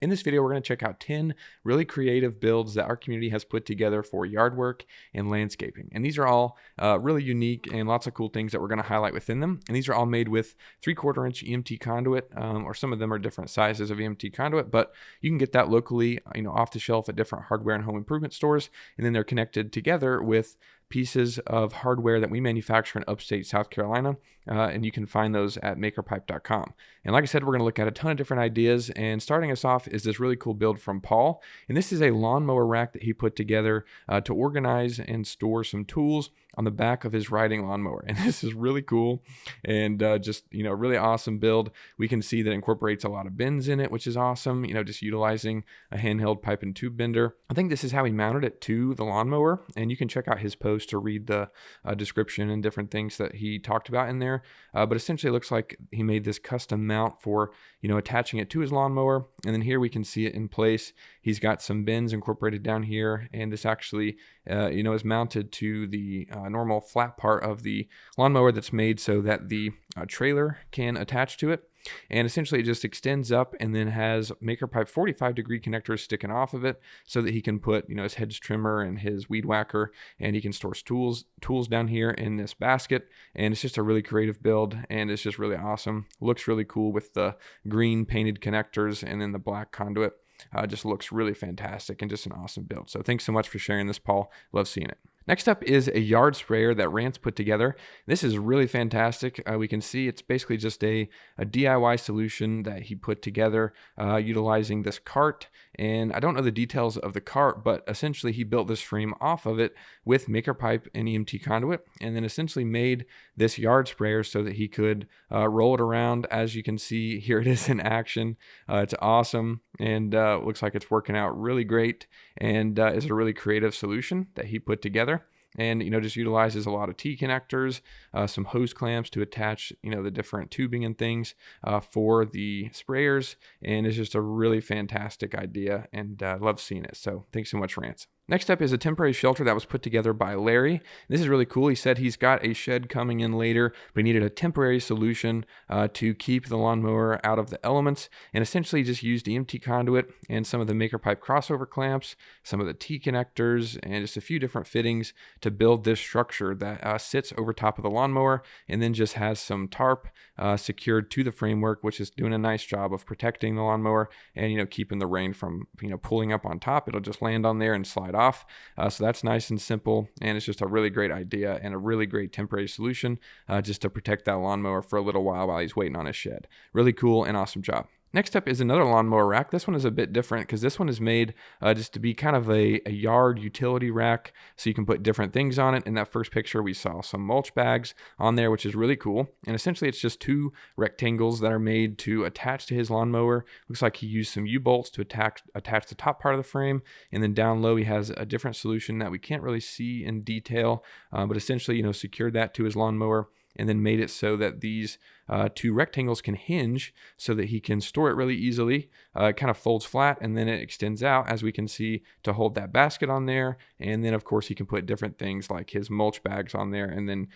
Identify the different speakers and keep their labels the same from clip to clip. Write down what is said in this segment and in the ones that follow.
Speaker 1: In this video, we're going to check out 10 really creative builds that our community has put together for yard work and landscaping. And these are all really unique and lots of cool things that we're going to highlight within them. And these are all made with 3/4 inch EMT conduit, or some of them are different sizes of EMT conduit, but you can get that locally, off the shelf at different hardware and home improvement stores. And then they're connected together with pieces of hardware that we manufacture in upstate South Carolina, and you can find those at makerpipe.com. And like I said, we're going to look at a ton of different ideas, and starting us off is this really cool build from Paul. And this is a lawnmower rack that he put together to organize and store some tools on the back of his riding lawnmower. And this is really cool and just, a really awesome build. We can see that it incorporates a lot of bins in it, which is awesome, just utilizing a handheld pipe and tube bender. I think this is how he mounted it to the lawnmower, and you can check out his post to read the description and different things that he talked about in there. But essentially it looks like he made this custom mount for, attaching it to his lawnmower. And then here we can see it in place. He's got some bins incorporated down here, and this actually, is mounted to the normal flat part of the lawnmower that's made so that the trailer can attach to it. And essentially it just extends up and then has MakerPipe 45-degree connectors sticking off of it so that he can put, his hedge trimmer and his weed whacker, and he can store tools down here in this basket. And it's just a really creative build, and it's just really awesome. Looks really cool with the green painted connectors and then the black conduit. Just looks really fantastic and just an awesome build. So thanks so much for sharing this, Paul. Love seeing it. Next up is a yard sprayer that Rance put together. This is really fantastic. We can see it's basically just a DIY solution that he put together utilizing this cart. And I don't know the details of the cart, but essentially he built this frame off of it with MakerPipe and EMT conduit, and then essentially made this yard sprayer so that he could roll it around. As you can see, here it is in action. It's awesome, and looks like it's working out really great, and is a really creative solution that he put together. And just utilizes a lot of T connectors, some hose clamps to attach the different tubing and things for the sprayers, and it's just a really fantastic idea, and love seeing it. So thanks so much, Rance. Next up is a temporary shelter that was put together by Larry. This is really cool. He said he's got a shed coming in later, but he needed a temporary solution to keep the lawnmower out of the elements, and essentially just used EMT conduit and some of the MakerPipe crossover clamps, some of the T connectors, and just a few different fittings to build this structure that sits over top of the lawnmower, and then just has some tarp secured to the framework, which is doing a nice job of protecting the lawnmower and keeping the rain from pulling up on top. It'll just land on there and slide off. So that's nice and simple, and it's just a really great idea and a really great temporary solution just to protect that lawnmower for a little while he's waiting on his shed. Really cool and awesome job. Next up is another lawnmower rack. This one is a bit different because this one is made just to be kind of a yard utility rack, so you can put different things on it. In that first picture, we saw some mulch bags on there, which is really cool. And essentially, it's just two rectangles that are made to attach to his lawnmower. Looks like he used some U-bolts to attach the top part of the frame. And then down low, he has a different solution that we can't really see in detail, but essentially, secured that to his lawnmower, and then made it so that these two rectangles can hinge so that he can store it really easily. It kind of folds flat, and then it extends out, as we can see, to hold that basket on there. And then, of course, he can put different things like his mulch bags on there, and then,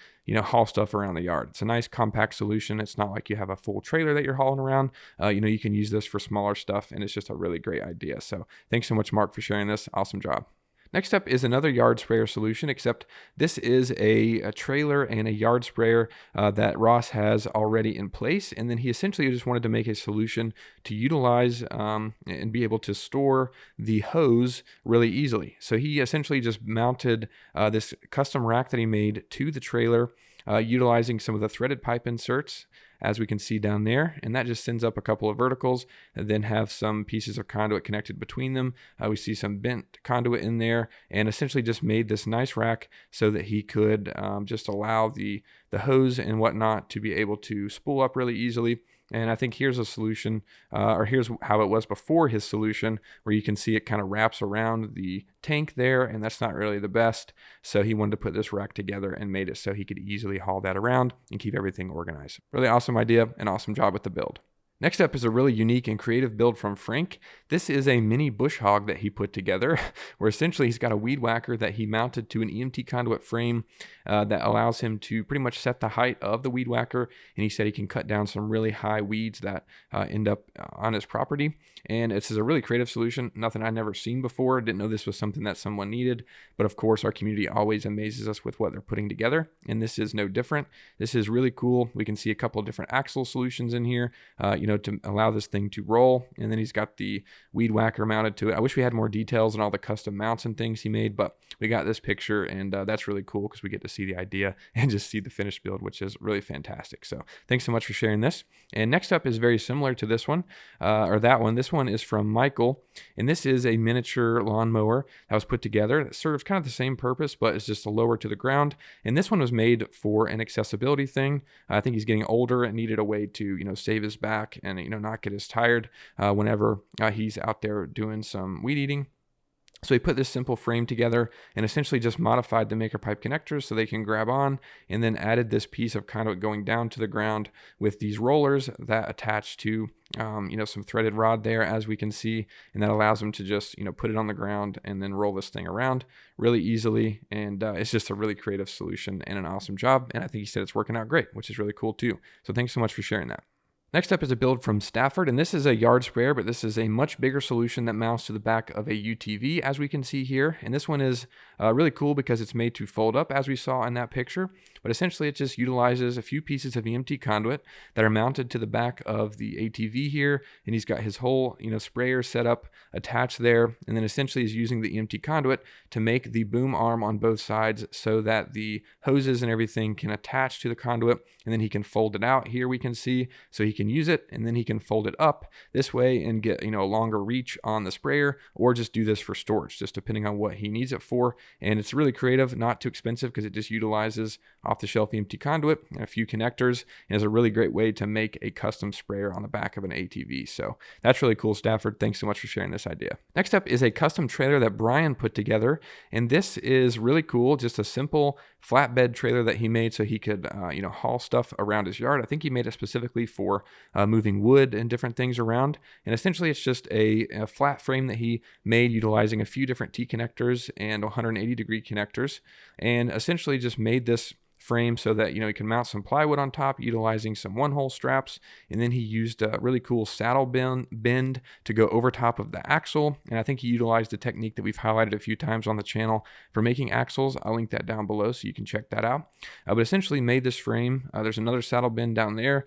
Speaker 1: haul stuff around the yard. It's a nice compact solution. It's not like you have a full trailer that you're hauling around. You can use this for smaller stuff, and it's just a really great idea. So thanks so much, Mark, for sharing this. Awesome job. Next up is another yard sprayer solution, except this is a trailer and a yard sprayer that Ross has already in place. And then he essentially just wanted to make a solution to utilize and be able to store the hose really easily. So he essentially just mounted this custom rack that he made to the trailer, utilizing some of the threaded pipe inserts, as we can see down there, and that just sends up a couple of verticals and then have some pieces of conduit connected between them. We see some bent conduit in there, and essentially just made this nice rack so that he could just allow the hose and whatnot to be able to spool up really easily. And I think here's a solution, or here's how it was before his solution, where you can see it kind of wraps around the tank there, and that's not really the best. So he wanted to put this rack together and made it so he could easily haul that around and keep everything organized. Really awesome idea and awesome job with the build. Next up is a really unique and creative build from Frank. This is a mini bush hog that he put together, where essentially he's got a weed whacker that he mounted to an EMT conduit frame that allows him to pretty much set the height of the weed whacker, and he said he can cut down some really high weeds that end up on his property. And this is a really creative solution, nothing I'd never seen before. Didn't know this was something that someone needed, but of course our community always amazes us with what they're putting together, and this is no different. This is really cool. We can see a couple of different axle solutions in here, to allow this thing to roll. And then he's got the weed whacker mounted to it. I wish we had more details on all the custom mounts and things he made, but we got this picture, and that's really cool because we get to see the idea and just see the finished build, which is really fantastic. So thanks so much for sharing this. And next up is very similar to this one, or that one. This one is from Michael, and this is a miniature lawnmower that was put together that serves kind of the same purpose, but it's just a lower to the ground. And this one was made for an accessibility thing. I think he's getting older and needed a way to, save his back and, not get as tired whenever he's out there doing some weed eating. So he put this simple frame together and essentially just modified the maker pipe connectors so they can grab on, and then added this piece of conduit going down to the ground with these rollers that attach to some threaded rod there, as we can see, and that allows them to just put it on the ground and then roll this thing around really easily. And it's just a really creative solution and an awesome job, and I think he said it's working out great, which is really cool too. So thanks so much for sharing that. Next up is a build from Stafford, and this is a yard sprayer, but this is a much bigger solution that mounts to the back of a UTV, as we can see here. And this one is really cool because it's made to fold up, as we saw in that picture. But essentially, it just utilizes a few pieces of EMT conduit that are mounted to the back of the ATV here, and he's got his whole sprayer set up attached there, and then essentially is using the EMT conduit to make the boom arm on both sides so that the hoses and everything can attach to the conduit, and then he can fold it out. Here we can see, so he can use it, and then he can fold it up this way and get a longer reach on the sprayer, or just do this for storage, just depending on what he needs it for. And it's really creative, not too expensive, because it just utilizes off-the-shelf EMT conduit and a few connectors, and is a really great way to make a custom sprayer on the back of an ATV. So that's really cool, Stafford. Thanks so much for sharing this idea. Next up is a custom trailer that Brian put together, and this is really cool. Just a simple flatbed trailer that he made so he could haul stuff around his yard. I think he made it specifically for moving wood and different things around. And essentially it's just a flat frame that he made utilizing a few different T connectors and 180-degree connectors, and essentially just made this frame so that he can mount some plywood on top utilizing some one-hole straps. And then he used a really cool saddle bend to go over top of the axle, and I think he utilized a technique that we've highlighted a few times on the channel for making axles. I'll link that down below so you can check that out. But essentially made this frame. There's another saddle bend down there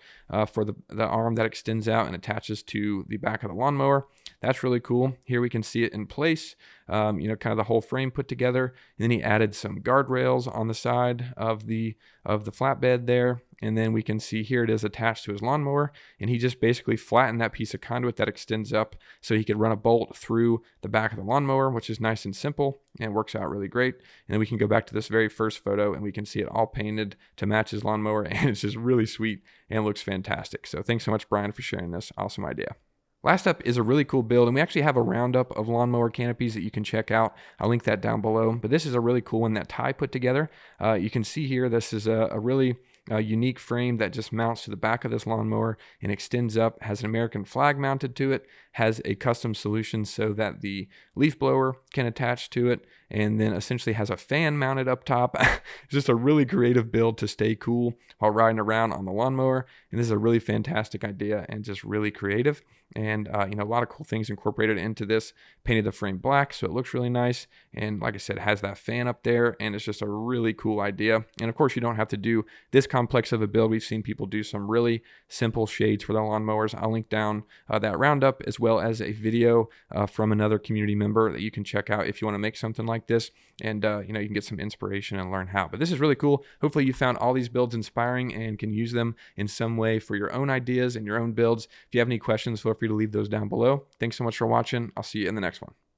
Speaker 1: for the arm that extends out and attaches to the back of the lawnmower. That's really cool. Here we can see it in place, kind of the whole frame put together. And then he added some guardrails on the side of the flatbed there. And then we can see here it is attached to his lawnmower, and he just basically flattened that piece of conduit that extends up so he could run a bolt through the back of the lawnmower, which is nice and simple and works out really great. And then we can go back to this very first photo and we can see it all painted to match his lawnmower, and it's just really sweet and looks fantastic. So thanks so much, Brian, for sharing this awesome idea. Last up is a really cool build, and we actually have a roundup of lawnmower canopies that you can check out. I'll link that down below, but this is a really cool one that Ty put together. You can see here, this is a really unique frame that just mounts to the back of this lawnmower and extends up, has an American flag mounted to it, has a custom solution so that the leaf blower can attach to it, and then essentially has a fan mounted up top. It's just a really creative build to stay cool while riding around on the lawnmower, and this is a really fantastic idea and just really creative. And a lot of cool things incorporated into this. Painted the frame black so it looks really nice, and like I said, has that fan up there, and it's just a really cool idea. And of course, you don't have to do this complex of a build. We've seen people do some really simple shades for their lawnmowers. I'll link down that roundup, as well as a video from another community member that you can check out if you want to make something like this, and you can get some inspiration and learn how. But this is really cool. Hopefully you found all these builds inspiring and can use them in some way for your own ideas and your own builds. If you have any questions, feel free to leave those down below. Thanks so much for watching. I'll see you in the next one.